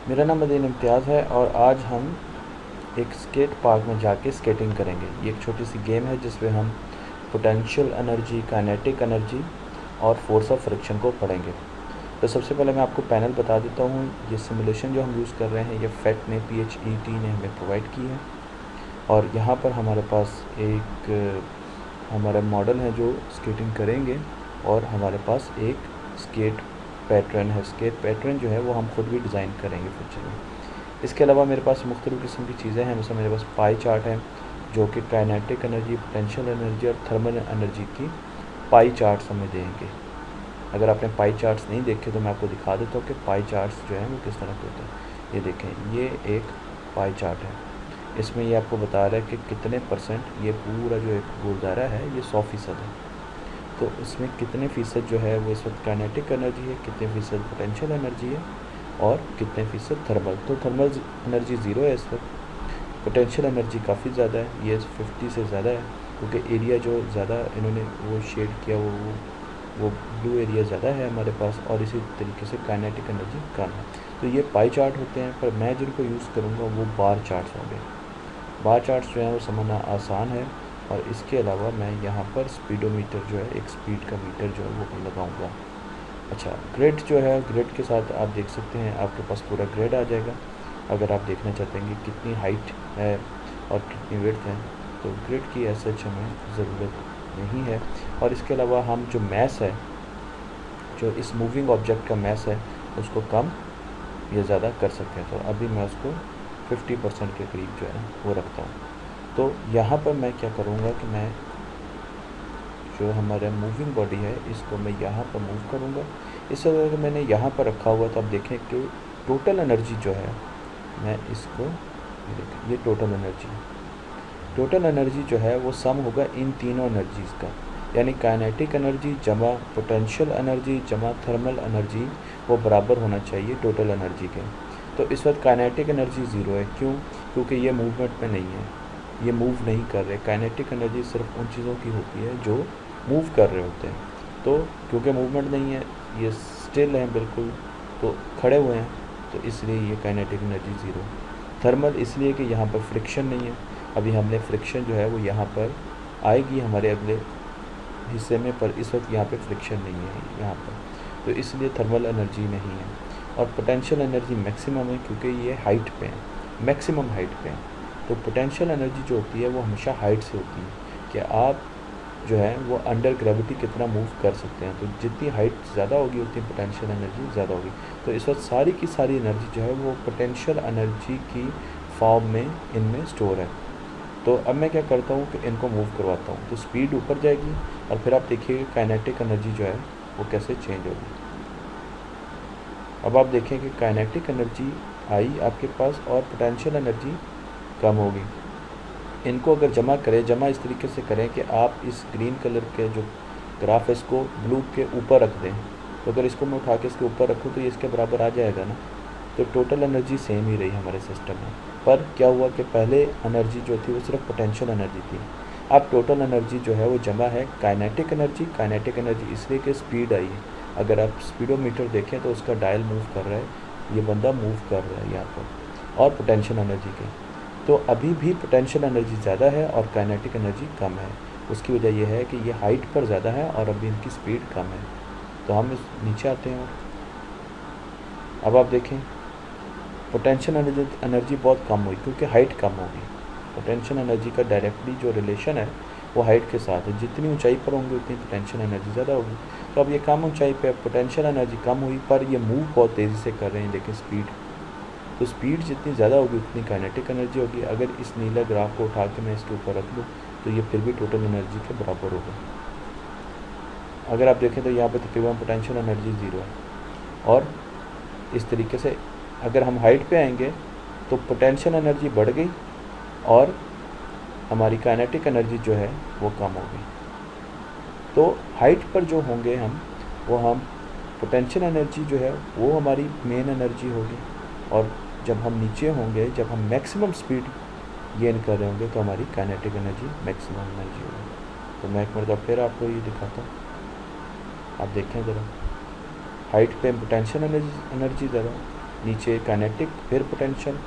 मेरा नाम मदीन इम्तियाज़ है और आज हम एक स्केट पार्क में जाके स्केटिंग करेंगे। ये एक छोटी सी गेम है जिसमें हम पोटेंशियल एनर्जी, काइनेटिक एनर्जी और फोर्स ऑफ फ्रिक्शन को पढ़ेंगे। तो सबसे पहले मैं आपको पैनल बता देता हूँ। ये सिमुलेशन जो हम यूज़ कर रहे हैं ये फेट ने PHET ने हमें प्रोवाइड की है और यहाँ पर हमारे पास एक हमारा मॉडल है जो स्केटिंग करेंगे और हमारे पास एक स्केट पैटर्न है। स्केट पैटर्न जो है वो हम खुद भी डिज़ाइन करेंगे फ्यूचर में। इसके अलावा मेरे पास मुख्तलिफ़ किस्म की चीज़ें हैं। जैसे मेरे पास पाई चार्ट है जो कि काइनेटिक एनर्जी, पोटेंशियल एनर्जी और थर्मल एनर्जी की पाई चार्ट्स हमें देंगे। अगर आपने पाई चार्ट्स नहीं देखे तो मैं आपको दिखा देता हूँ कि पाई चार्ट्स जो हैं वो किस तरह के होते हैं। ये देखें, ये एक पाई चार्ट है। इसमें ये आपको बता रहा है कि कितने परसेंट ये पूरा जो एक गोलदारा है ये 100% है। तो इसमें कितने फ़ीसद जो है वो इस वक्त काइनेटिक एनर्जी है, कितने फ़ीसद पोटेंशियल एनर्जी है और कितने फ़ीसद थर्मल। तो थर्मल एनर्जी ज़ीरो है इस वक्त। पोटेंशियल एनर्जी काफ़ी ज़्यादा है, ये 50 से ज़्यादा है क्योंकि एरिया जो ज़्यादा इन्होंने वो शेड किया वो ब्लू एरिया ज़्यादा है हमारे पास। और इसी तरीके से काइनेटिक एनर्जी कम है। तो ये पाई चार्ट होते हैं, पर मैं जिनको यूज़ करूँगा वो बार चार्ट्स होंगे। बार चार्ट्स जो हैं वो समझना आसान है। और इसके अलावा मैं यहाँ पर स्पीडोमीटर जो है, एक स्पीड का मीटर जो है वो लगाऊंगा। अच्छा, ग्रिड जो है, ग्रिड के साथ आप देख सकते हैं आपके पास पूरा ग्रिड आ जाएगा। अगर आप देखना चाहते हैं कि कितनी हाइट है और कितनी विड्थ है तो ग्रिड की ऐसा हमें ज़रूरत नहीं है। और इसके अलावा हम जो मैस है, जो इस मूविंग ऑब्जेक्ट का मैस है, उसको कम या ज़्यादा कर सकते हैं। तो अभी मैं उसको 50% के करीब जो है वो रखता हूँ। तो यहाँ पर मैं क्या करूँगा कि मैं जो हमारा मूविंग बॉडी है इसको मैं यहाँ पर मूव करूँगा। इस अगर मैंने यहाँ पर रखा हुआ तो आप देखें कि टोटल एनर्जी जो है, मैं इसको देखें, ये टोटल एनर्जी जो है वो सम होगा इन तीनों एनर्जीज़ का, यानी काइनेटिक एनर्जी जमा पोटेंशियल एनर्जी जमा थर्मल एनर्जी वो बराबर होना चाहिए टोटल एनर्जी के। तो इस वक्त काइनेटिक एनर्जी ज़ीरो है। क्यों? क्योंकि ये मूवमेंट में नहीं है, ये मूव नहीं कर रहे। काइनेटिक एनर्जी सिर्फ उन चीज़ों की होती है जो मूव कर रहे होते हैं। तो क्योंकि मूवमेंट नहीं है, ये स्टिल हैं बिल्कुल, तो खड़े हुए हैं, तो इसलिए ये काइनेटिक एनर्जी ज़ीरो। थर्मल इसलिए कि यहाँ पर फ्रिक्शन नहीं है। अभी हमने फ्रिक्शन जो है वो यहाँ पर आएगी हमारे अगले हिस्से में, पर इस वक्त यहाँ पे फ्रिक्शन नहीं है यहाँ पर, तो इसलिए थर्मल एनर्जी नहीं है। और पोटेंशियल एनर्जी मैक्सिमम है क्योंकि ये हाइट पे है, मैक्सिमम हाइट पे है। तो पोटेंशियल एनर्जी जो होती है वो हमेशा हाइट से होती है कि आप जो है वो अंडर ग्रेविटी कितना मूव कर सकते हैं। तो जितनी हाइट ज़्यादा होगी उतनी पोटेंशियल एनर्जी ज़्यादा होगी। तो इस वक्त सारी की सारी एनर्जी जो है वो पोटेंशियल एनर्जी की फॉर्म में इनमें स्टोर है। तो अब मैं क्या करता हूँ कि इनको मूव करवाता हूँ, तो स्पीड ऊपर जाएगी और फिर आप देखिए काइनेटिक एनर्जी जो है वो कैसे चेंज होगी। अब आप देखें कि काइनेटिक एनर्जी आई आपके पास और पोटेंशियल एनर्जी कम होगी। इनको अगर जमा करें, जमा इस तरीके से करें कि आप इस ग्रीन कलर के जो ग्राफ है इसको ब्लू के ऊपर रख दें। तो अगर इसको मैं उठा के इसके ऊपर रखूँ तो ये इसके बराबर आ जाएगा ना। तो टोटल एनर्जी सेम ही रही हमारे सिस्टम में। पर क्या हुआ कि पहले एनर्जी जो थी वो सिर्फ पोटेंशियल एनर्जी थी। अब टोटल एनर्जी जो है वो जमा है काइनेटिक एनर्जी। काइनेटिक एनर्जी इसलिए कि स्पीड आई है। अगर आप स्पीडोमीटर देखें तो उसका डायल मूव कर रहा है, ये बंदा मूव कर रहा है यहाँ पर, और पोटेंशियल एनर्जी के। तो अभी भी पोटेंशियल एनर्जी ज़्यादा है और काइनेटिक एनर्जी कम है। उसकी वजह यह है कि ये हाइट पर ज़्यादा है और अभी इनकी स्पीड कम है। तो हम इस नीचे आते हैं और अब आप देखें पोटेंशियल एनर्जी बहुत कम हुई क्योंकि हाइट कम होगी। पोटेंशियल एनर्जी का डायरेक्टली जो रिलेशन है वो हाइट के साथ है। जितनी ऊंचाई पर होंगे उतनी पोटेंशियल एनर्जी ज़्यादा होगी। तो अब ये कम ऊंचाई पर पोटेंशियल एनर्जी कम हुई, पर ये मूव बहुत तेज़ी से कर रहे हैं। देखिए स्पीड, तो स्पीड जितनी ज़्यादा होगी उतनी काइनेटिक एनर्जी होगी। अगर इस नीला ग्राफ को उठा के मैं इसके ऊपर रख लूँ तो ये फिर भी टोटल एनर्जी के बराबर होगा। अगर आप देखें तो यहाँ पे तकरीबन पोटेंशियल एनर्जी ज़ीरो है। और इस तरीके से अगर हम हाइट पे आएंगे तो पोटेंशियल एनर्जी बढ़ गई और हमारी काइनेटिक एनर्जी जो है वो कम हो गई। तो हाइट पर जो होंगे हम पोटेंशियल एनर्जी जो है वो हमारी मेन एनर्जी होगी, और जब हम नीचे होंगे, जब हम मैक्सिमम स्पीड गेन कर रहे होंगे तो हमारी काइनेटिक एनर्जी मैक्सिमम एनर्जी होगी। तो मैं एक मरतबा फिर आपको ये दिखाता हूँ, आप देखें ज़रा। हाइट पे पोटेंशियल एनर्जी ज़्यादा नीचे काइनेटिक फिर पोटेंशियल,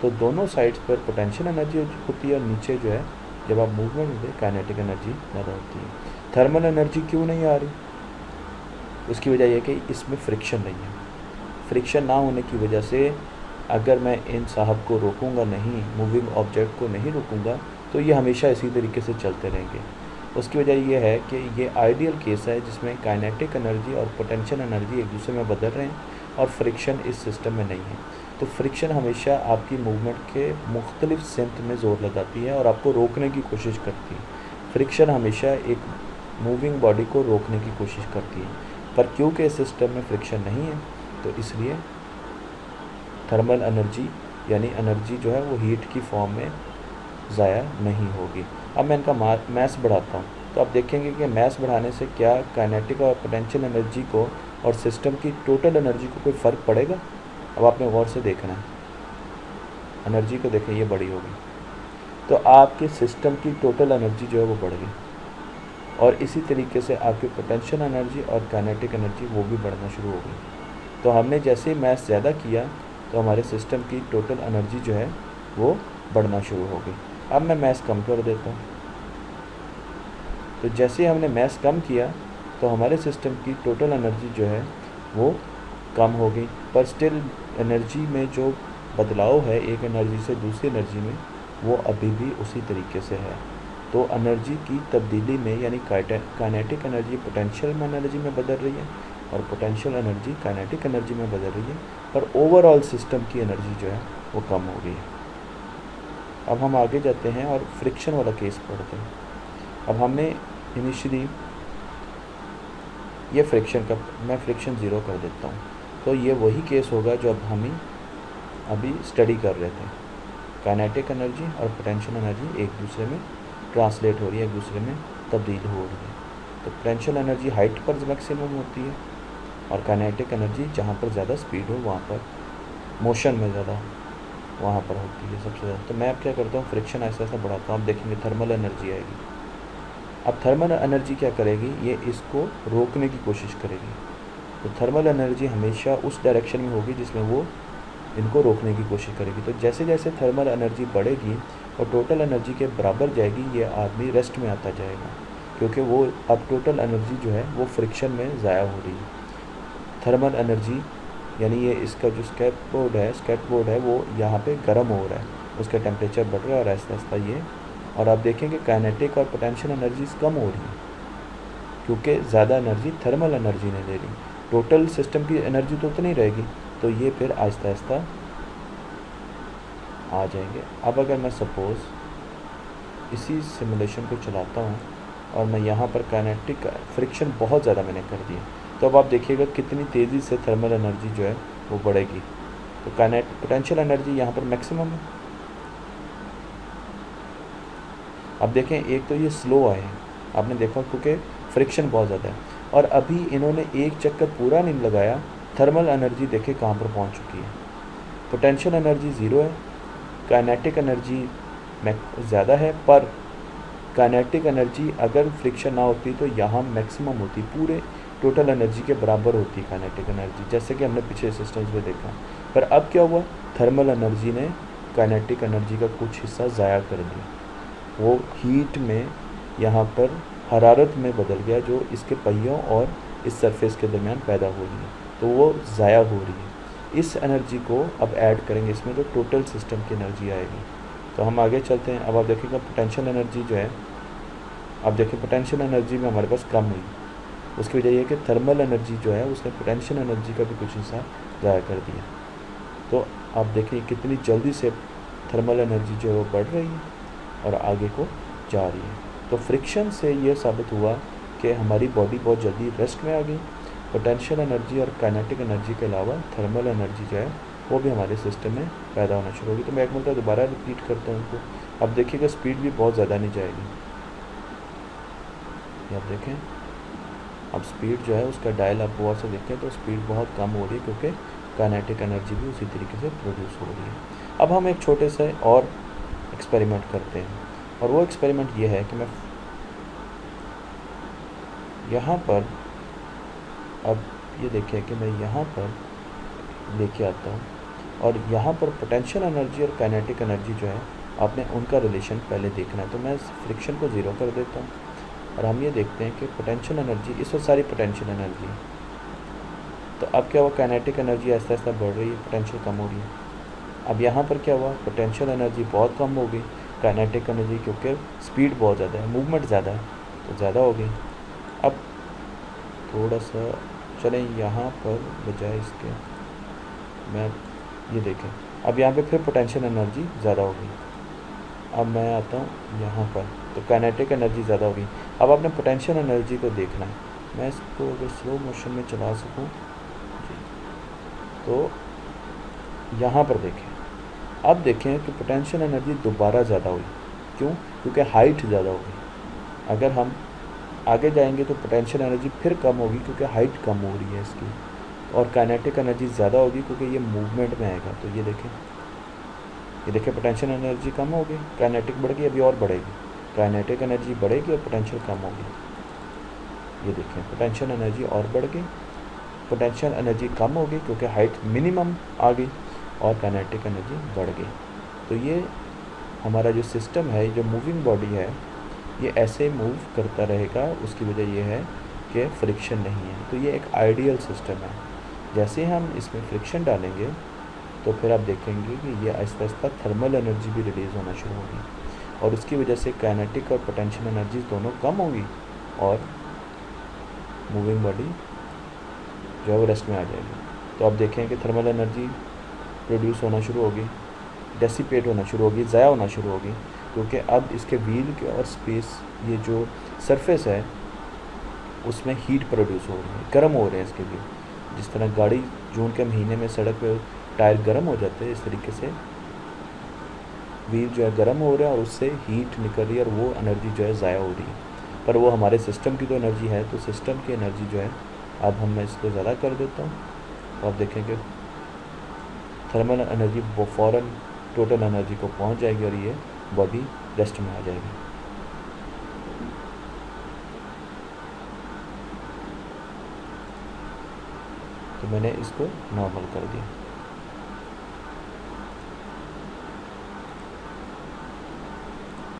तो दोनों साइड्स पर पोटेंशियल एनर्जी होती है और नीचे जो है जब आप मूवमेंट होते हैं काइनेटिक एनर्जी ज़्यादा होती है। थर्मल एनर्जी क्यों नहीं आ रही? उसकी वजह यह कि इसमें फ्रिक्शन नहीं है। फ्रिक्शन ना होने की वजह से अगर मैं इन साहब को रोकूंगा नहीं, मूविंग ऑब्जेक्ट को नहीं रोकूंगा, तो ये हमेशा इसी तरीके से चलते रहेंगे। उसकी वजह यह है कि ये आइडियल केस है जिसमें काइनेटिक एनर्जी और पोटेंशियल एनर्जी एक दूसरे में बदल रहे हैं और फ्रिक्शन इस सिस्टम में नहीं है। तो फ्रिक्शन हमेशा आपकी मूवमेंट के मुख्तलिफ सिमत में ज़ोर लगाती है और आपको रोकने की कोशिश करती है। फ्रिक्शन हमेशा एक मूविंग बॉडी को रोकने की कोशिश करती है, पर क्योंकि इस सिस्टम में फ्रिक्शन नहीं है तो इसलिए थर्मल एनर्जी यानी एनर्जी जो है वो हीट की फॉर्म में ज़ाया नहीं होगी। अब मैं इनका मैस बढ़ाता हूँ तो आप देखेंगे कि मैस बढ़ाने से क्या काइनेटिक और पोटेंशियल एनर्जी को और सिस्टम की टोटल एनर्जी को कोई फ़र्क पड़ेगा? अब आपने गौर से देखना है, एनर्जी को देखें, ये बड़ी होगी तो आपके सिस्टम की टोटल एनर्जी जो है वो बढ़ गई, और इसी तरीके से आपकी पोटेंशियल एनर्जी और काइनेटिक एनर्जी वो भी बढ़ना शुरू हो गई। तो हमने जैसे ही मैस ज़्यादा किया तो हमारे सिस्टम की टोटल एनर्जी जो है वो बढ़ना शुरू हो गई। अब मैं मैस कम कर देता हूँ, तो जैसे ही हमने मैस कम किया तो हमारे सिस्टम की टोटल एनर्जी जो है वो कम हो गई, पर स्टिल एनर्जी में जो बदलाव है एक एनर्जी से दूसरी एनर्जी में वो अभी भी उसी तरीके से है। तो एनर्जी की तब्दीली में यानी काइनेटिक एनर्जी पोटेंशियल एनर्जी में बदल रही है और पोटेंशियल एनर्जी काइनेटिक एनर्जी में बदल रही है, पर ओवरऑल सिस्टम की एनर्जी जो है वो कम हो गई है। अब हम आगे जाते हैं और फ्रिक्शन वाला केस पढ़ते हैं। अब हमने इनिशियली ये फ्रिक्शन का मैं फ्रिक्शन ज़ीरो कर देता हूँ, तो ये वही केस होगा जो अब हम अभी स्टडी कर रहे थे। काइनेटिक एनर्जी और पोटेंशियल एनर्जी एक दूसरे में ट्रांसलेट हो रही है, एक दूसरे में तब्दील हो रही है। तो पोटेंशियल एनर्जी हाइट पर मैक्सिमम होती है और काइनेटिक एनर्जी जहाँ पर ज़्यादा स्पीड हो वहाँ पर, मोशन में ज़्यादा वहाँ पर होती है सबसे ज़्यादा। तो मैं अब क्या करता हूँ, फ्रिक्शन ऐसा ऐसा बढ़ाता हूँ। आप देखेंगे थर्मल एनर्जी आएगी। अब थर्मल एनर्जी क्या करेगी, ये इसको रोकने की कोशिश करेगी। तो थर्मल एनर्जी हमेशा उस डायरेक्शन में होगी जिसमें वो इनको रोकने की कोशिश करेगी। तो जैसे जैसे थर्मल एनर्जी बढ़ेगी और टोटल एनर्जी के बराबर जाएगी, ये आदमी रेस्ट में आता जाएगा, क्योंकि वो अब टोटल एनर्जी जो है वो फ्रिक्शन में ज़ाया हो रही है। थर्मल एनर्जी यानी ये इसका जो स्केटबोर्ड है वो यहाँ पे गर्म हो रहा है, उसका टेम्परेचर बढ़ रहा है और ऐसा ऐसा ये, और आप देखेंगे काइनेटिक और पोटेंशियल एनर्जीज कम हो रही है क्योंकि ज़्यादा एनर्जी थर्मल एनर्जी ने ले ली। टोटल सिस्टम की एनर्जी तो उतनी रहेगी, तो ये फिर आहिस्ता आहिस्ता आ जाएंगे। अब अगर मैं सपोज़ इसी सिमुलेशन को चलाता हूँ और मैं यहाँ पर काइनेटिक फ्रिक्शन बहुत ज़्यादा मैंने कर दिया, तो अब आप देखिएगा कितनी तेज़ी से थर्मल एनर्जी जो है वो बढ़ेगी। तो पोटेंशियल एनर्जी यहाँ पर मैक्सिमम है। अब देखें, एक तो ये स्लो आए हैं, आपने देखा क्योंकि फ्रिक्शन बहुत ज़्यादा है, और अभी इन्होंने एक चक्कर पूरा नहीं लगाया, थर्मल एनर्जी देखे कहाँ पर पहुँच चुकी है। पोटेंशियल एनर्जी ज़ीरो है, काइनेटिक एनर्जी ज़्यादा है, पर काइनेटिक एनर्जी अगर फ्रिक्शन ना होती तो यहाँ मैक्सिमम होती, पूरे टोटल एनर्जी के बराबर होती काइनेटिक एनर्जी, जैसे कि हमने पिछले सिस्टम्स में देखा। पर अब क्या हुआ, थर्मल एनर्जी ने काइनेटिक एनर्जी का कुछ हिस्सा ज़ाया कर दिया, वो हीट में यहाँ पर हरारत में बदल गया जो इसके पहियों और इस सरफेस के दरमियान पैदा हो रही है, तो वो ज़ाया हो रही है। इस एनर्जी को अब ऐड करेंगे इसमें तो टोटल सिस्टम की एनर्जी आएगी। तो हम आगे चलते हैं। अब आप देखिएगा पोटेंशियल एनर्जी जो है, अब देखिए पोटेंशियल एनर्जी में हमारे पास कम हुई, उसकी वजह यह है कि थर्मल एनर्जी जो है उसने पोटेंशियल एनर्जी का भी कुछ हिस्सा ज़ाया कर दिया। तो आप देखिए कितनी जल्दी से थर्मल एनर्जी जो है वो बढ़ रही है और आगे को जा रही है। तो फ्रिक्शन से ये साबित हुआ कि हमारी बॉडी बहुत जल्दी रेस्ट में आ गई। पोटेंशियल एनर्जी और काइनेटिक एनर्जी के अलावा थर्मल एनर्जी जो है वो भी हमारे सिस्टम में पैदा होना शुरू होगी। तो मैं एक मतलब दोबारा रिपीट करता हूँ उनको। अब देखिएगा स्पीड भी बहुत ज़्यादा नहीं जाएगी, ये आप देखें, अब स्पीड जो है उसका डायल आप गौर से देखें तो स्पीड बहुत कम हो रही है क्योंकि काइनेटिक एनर्जी भी उसी तरीके से प्रोड्यूस हो रही है। अब हम एक छोटे से और एक्सपेरिमेंट करते हैं, और वो एक्सपेरिमेंट ये है कि मैं यहाँ पर, अब ये देखिए कि मैं यहाँ पर लेके आता हूँ, और यहाँ पर पोटेंशियल एनर्जी और काइनेटिक एनर्जी जो है आपने उनका रिलेशन पहले देखना है। तो मैं फ्रिक्शन को ज़ीरो कर देता हूँ और हम ये देखते हैं कि पोटेंशियल एनर्जी, इस वक्त सारी पोटेंशियल एनर्जी है। तो अब क्या हुआ, काइनेटिक एनर्जी आहिस्ता आहिस्ता बढ़ रही है, पोटेंशियल कम हो रही है। अब यहाँ पर क्या हुआ, पोटेंशियल एनर्जी बहुत कम हो गई, काइनेटिक एनर्जी क्योंकि स्पीड बहुत ज़्यादा है, मूवमेंट ज़्यादा है तो ज़्यादा हो गई। अब थोड़ा सा चलें यहाँ पर, बजाय इसके मैं ये देखें, अब यहाँ पे फिर पोटेंशियल एनर्जी ज़्यादा हो गई। अब मैं आता हूँ यहाँ पर, तो काइनेटिक एनर्जी ज़्यादा हो गई। अब आपने पोटेंशियल एनर्जी को देखना है। मैं इसको अगर स्लो मोशन में चला सकूँ तो यहाँ पर देखें, अब देखें कि पोटेंशियल एनर्जी दोबारा ज़्यादा हुई। क्यों? क्योंकि हाइट ज़्यादा हो गई। अगर हम आगे जाएंगे तो पोटेंशियल एनर्जी फिर कम होगी क्योंकि हाइट कम हो रही है इसकी, और काइनेटिक एनर्जी ज़्यादा होगी क्योंकि ये मूवमेंट में आएगा। तो ये देखें पोटेंशियल एनर्जी कम होगी, काइनेटिक बढ़ गई, अभी और बढ़ेगी। काइनेटिक एनर्जी बढ़ेगी और पोटेंशियल कम होगी। ये देखें पोटेंशियल एनर्जी और बढ़ गई, पोटेंशियल एनर्जी कम हो गई क्योंकि हाइट मिनिमम आ गई, और काइनेटिक एनर्जी बढ़ गई। तो ये हमारा जो सिस्टम है, जो मूविंग बॉडी है, ये ऐसे मूव करता रहेगा। उसकी वजह ये है कि फ्रिक्शन नहीं है। तो ये एक आइडियल सिस्टम है। जैसे हम इसमें फ्रिक्शन डालेंगे तो फिर आप देखेंगे कि ये आहिस्ता आहिस्ता थर्मल एनर्जी भी रिलीज़ होना शुरू होगी, और उसकी वजह से काइनेटिक और पोटेंशियल एनर्जी दोनों कम होंगी, और मूविंग बॉडी जो है वो रेस्ट में आ जाएगी। तो आप देखें कि थर्मल एनर्जी प्रोड्यूस होना शुरू होगी, डेसिपेट होना शुरू होगी, ज़ाया होना शुरू होगी, क्योंकि अब इसके व्हील के और स्पेस, ये जो सरफेस है उसमें हीट प्रोड्यूस हो रही है, गर्म हो रहे हैं इसके व्हील। जिस तरह गाड़ी जून के महीने में सड़क पे टायर गर्म हो जाते हैं, इस तरीके से व्हील जो है गर्म हो रहा है और उससे हीट निकल रही है, और वो एनर्जी जो है ज़ाया हो रही है। पर वो हमारे सिस्टम की तो एनर्जी है, तो सिस्टम की एनर्जी जो है, अब हम मैं इसको ज़्यादा कर देता हूँ, तो आप देखेंगे थर्मल एनर्जी वो फ़ौरन टोटल एनर्जी को पहुँच जाएगी और ये बॉडी रेस्ट में आ जाएगी। तो मैंने इसको नॉर्मल कर दिया।